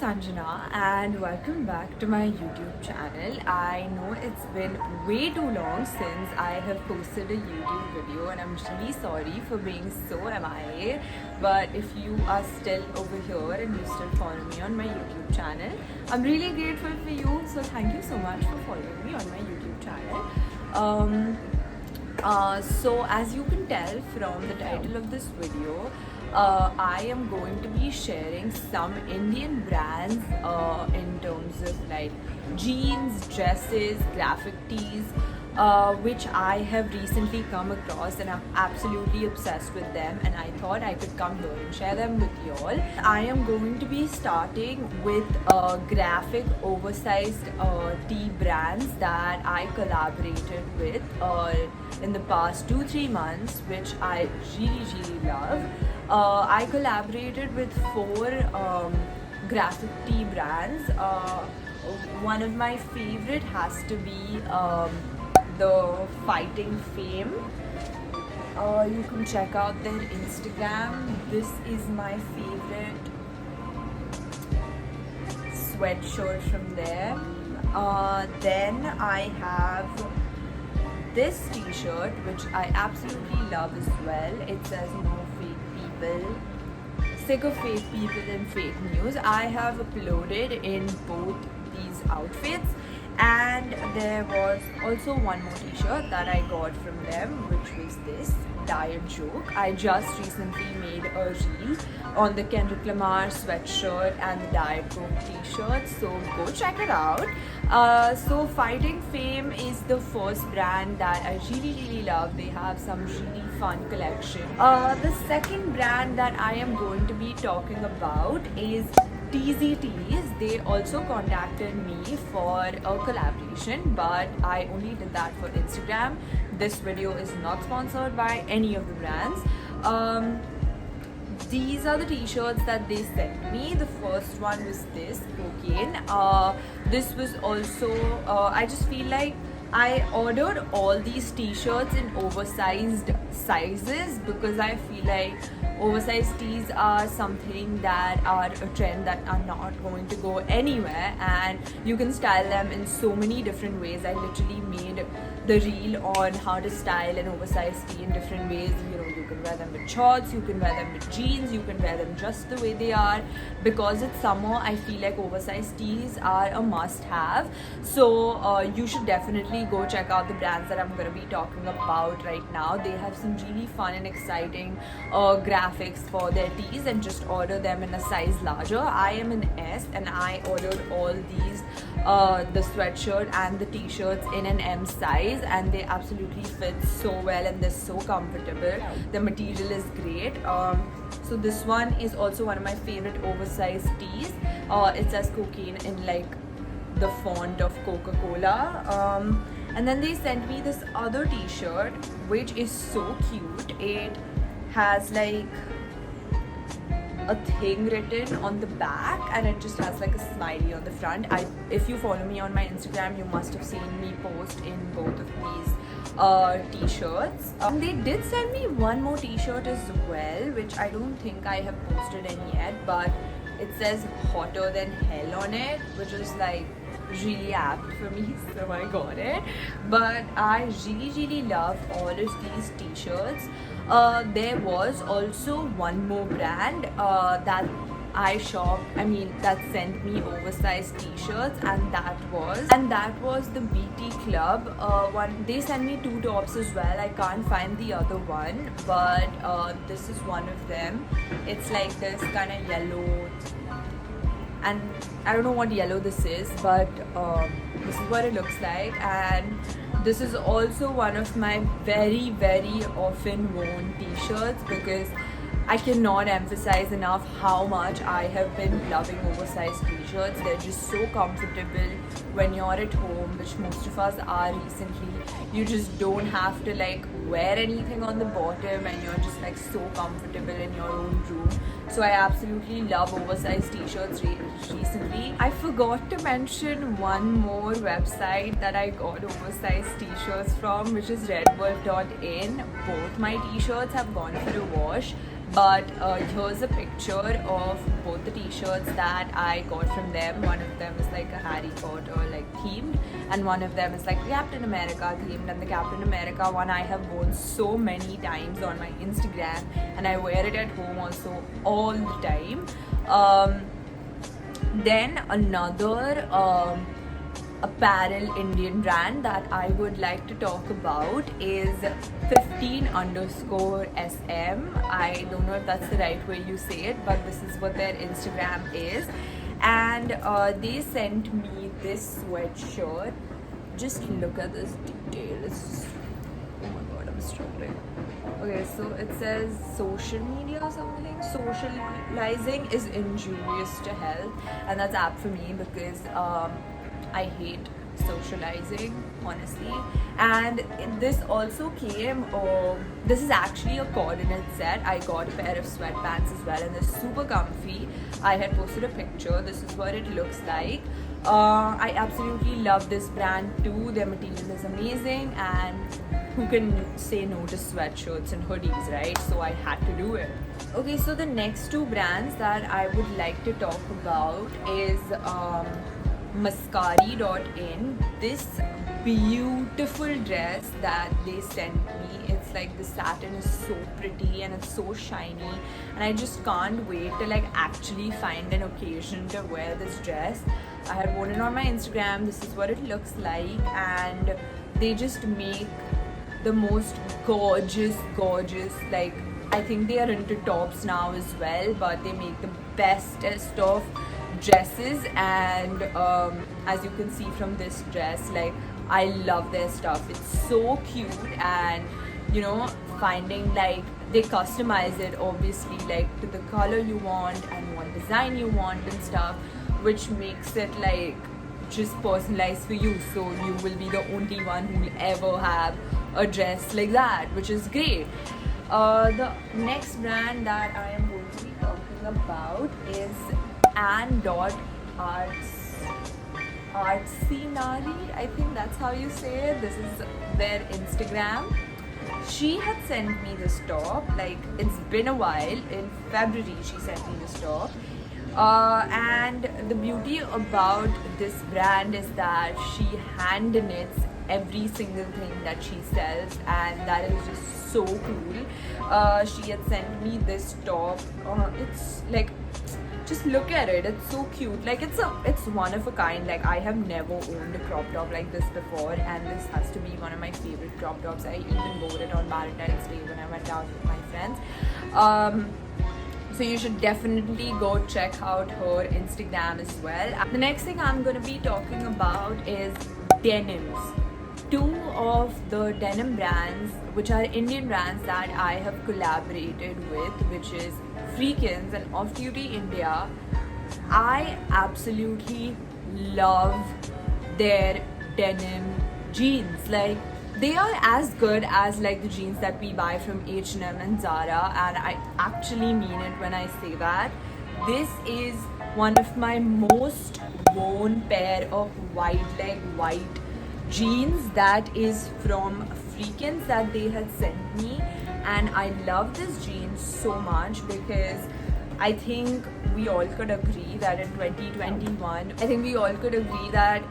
Sanjana and welcome back to my YouTube channel. I know it's been way too long since I have posted a YouTube video and I'm really sorry for being so MIA, but if you are still over here and you still follow me on my YouTube channel, I'm really grateful for you. So thank you so much for following me on my YouTube channel. So as you can tell from the title of this video, I am going to be sharing some Indian brands in terms of like jeans, dresses, graphic tees, which I have recently come across and I'm absolutely obsessed with them, and I thought I could come here and share them with you all. I am going to be starting with graphic oversized tee brands that I collaborated with in the past 2-3 months, which I really love. I collaborated with 4 graphic tee brands. One of my favorite has to be the Fighting Fame. You can check out their Instagram. This is my favorite sweatshirt from there. Then I have this t-shirt, which I absolutely love as well. It says "No fake people, sick of fake people and fake news." I have uploaded in both these outfits, and there was also one more t-shirt that I got from them, which was this Diet Joke. I just recently made a reel on the Kendrick Lamar sweatshirt and the Diet Coke t-shirt, so go check it out. So Fighting Fame is the first brand that I really love. They have some really fun collection. The second brand that I am going to be talking about is TZTs. They also contacted me for a collaboration, but I only did that for Instagram. This video is not sponsored by any of the brands. These are the t-shirts that they sent me. The first one was this Cocaine. This was also I just feel like I ordered all these t-shirts in oversized sizes because I feel like oversized tees are something that are a trend that are not going to go anywhere, and you can style them in so many different ways. I literally made the reel on how to style an oversized tee in different ways. You can wear them with shorts, you can wear them with jeans, you can wear them just the way they are. Because it's summer, I feel like oversized tees are a must-have. So you should definitely go check out the brands that I'm going to be talking about right now. They have some really fun and exciting graphics for their tees, and just order them in a size larger. I am an S and I ordered all these the sweatshirt and the t-shirts in an M size, and they absolutely fit so well and they're so comfortable. The material is great. So this one is also one of my favorite oversized tees. It says Cocaine in like the font of Coca-Cola. And then they sent me this other t-shirt, which is so cute. It has like a thing written on the back, and it just has like a smiley on the front. If you follow me on my Instagram, you must have seen me post in both of these t-shirts. They did send me one more t-shirt as well, which I don't think I have posted in yet, but it says Hotter Than Hell on it, which is like really apt for me, so I got it. But I really love all of these t-shirts. There was also one more brand that sent me oversized t-shirts, and that was the BT Club one. They sent me 2 tops as well. I can't find the other one, but this is one of them. It's like this kind of yellow, and I don't know what yellow this is, but this is what it looks like. And this is also one of my very often worn t-shirts, because I cannot emphasize enough how much I have been loving oversized t-shirts. They're just so comfortable when you're at home, which most of us are recently. You just don't have to like wear anything on the bottom, and you're just like so comfortable in your own room. So I absolutely love oversized t-shirts recently. I forgot to mention one more website that I got oversized t-shirts from, which is redwolf.in. Both my t-shirts have gone for a wash, but here's a picture of both the t-shirts that I got from them. One of them is like a Harry Potter like themed, and one of them is like Captain America themed. And the Captain America one I have worn so many times on my Instagram, and I wear it at home also all the time. Then another apparel Indian brand that I would like to talk about is 15_SM. I don't know if that's the right way you say it, but this is what their Instagram is. And they sent me this sweatshirt. Just look at this detail. Oh my god, I'm struggling. Okay, so it says social media or something. Socializing is injurious to health, and that's apt for me because I hate socializing, honestly. And this also came, this is actually a coordinate set. I got a pair of sweatpants as well, and they're super comfy. I had posted a picture. This is what it looks like. I absolutely love this brand too. Their material is amazing, and who can say no to sweatshirts and hoodies, right? So I had to do it. Okay, so the next two brands that I would like to talk about is Mascari.in. This beautiful dress that they sent me, it's like the satin is so pretty and it's so shiny, and I just can't wait to like actually find an occasion to wear this dress. I had worn it on my Instagram. This is what it looks like, and they just make the most gorgeous like, I think they are into tops now as well, but they make the bestest of dresses. And as you can see from this dress, like, I love their stuff. It's so cute, and you know, finding like they customize it obviously like to the color you want and what design you want and stuff, which makes it like just personalized for you. So you will be the only one who will ever have a dress like that, which is great. The next brand that I am going to be talking about is Artsinari. I think that's how you say it. This is their Instagram. She had sent me this top, like, it's been a while. In February she sent me this top. And the beauty about this brand is that she hand knits every single thing that she sells, and that is just so cool. She had sent me this top. It's like, just look at it, it's so cute. Like, it's one of a kind. Like, I have never owned a crop top like this before, and this has to be one of my favorite crop tops. I even wore it on Valentine's Day when I went out with my friends. So you should definitely go check out her Instagram as well. The next thing I'm going to be talking about is denims. Two of the denim brands, which are Indian brands that I have collaborated with, which is Freakins and Off Duty India. I absolutely love their denim jeans. Like, they are as good as like the jeans that we buy from H&M and Zara, and I actually mean it when I say that. This is one of my most worn pair of white jeans that is from Freakins that they had sent me, and I love this jeans so much because I think we all could agree that in 2021, I think we all could agree that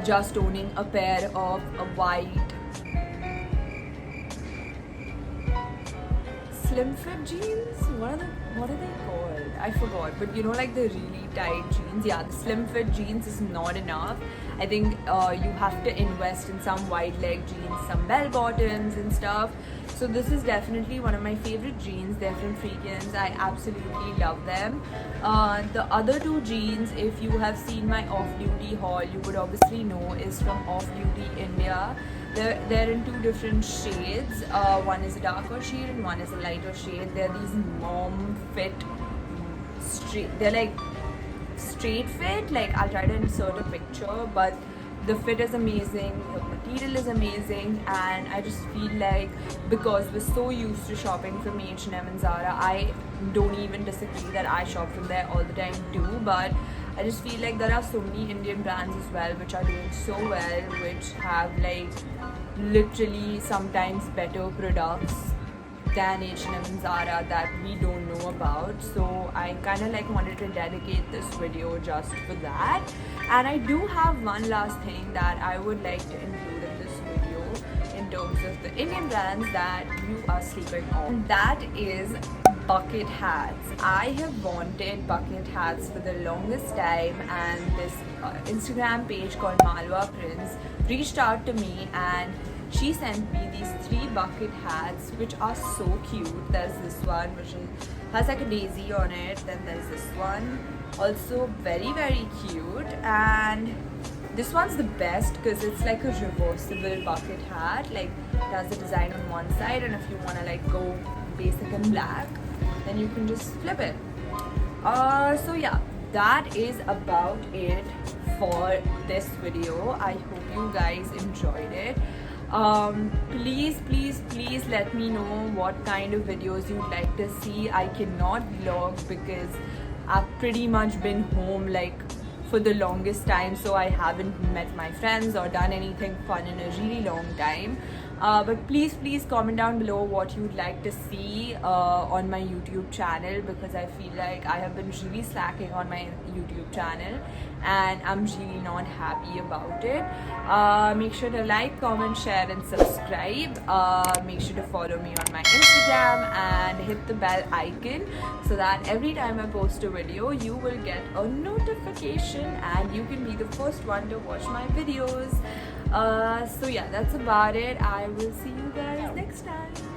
just owning a pair of a white slim fit jeans, what are they called? I forgot, but you know, like the really tight jeans. Yeah, the slim fit jeans is not enough. I think you have to invest in some wide leg jeans, some bell bottoms and stuff. So this is definitely one of my favorite jeans. They're from Freakins. I absolutely love them. The other two jeans, if you have seen my off-duty haul, you would obviously know is from Off Duty India. They're in two different shades. One is a darker shade and one is a lighter shade. They're these mom fit straight. They're like straight fit. Like, I'll try to insert a picture, but the fit is amazing, the material is amazing, and I just feel like because we're so used to shopping from H&M and Zara, I don't even disagree that I shop from there all the time too, but I just feel like there are so many Indian brands as well which are doing so well, which have like literally sometimes better products than H&M and Zara that we don't know about. So I kind of like wanted to dedicate this video just for that. And I do have one last thing that I would like to include in this video in terms of the Indian brands that you are sleeping on. And that is bucket hats. I have wanted bucket hats for the longest time, and this Instagram page called Malwa Prince reached out to me and she sent me these 3 bucket hats which are so cute. There's this one which has like a daisy on it, then there's this one also very cute, and this one's the best because it's like a reversible bucket hat. Like it has a design on one side, and if you want to like go basic and black, then you can just flip it. So yeah, that is about it for this video. I hope you guys enjoyed it. Please let me know what kind of videos you'd like to see. I cannot vlog because I've pretty much been home like for the longest time, so I haven't met my friends or done anything fun in a really long time. But please comment down below what you'd like to see on my YouTube channel, because I feel like I have been really slacking on my YouTube channel and I'm really not happy about it. Make sure to like, comment, share and subscribe. Make sure to follow me on my Instagram and hit the bell icon so that every time I post a video you will get a notification and you can be the first one to watch my videos. So yeah, that's about it. I will see you guys next time.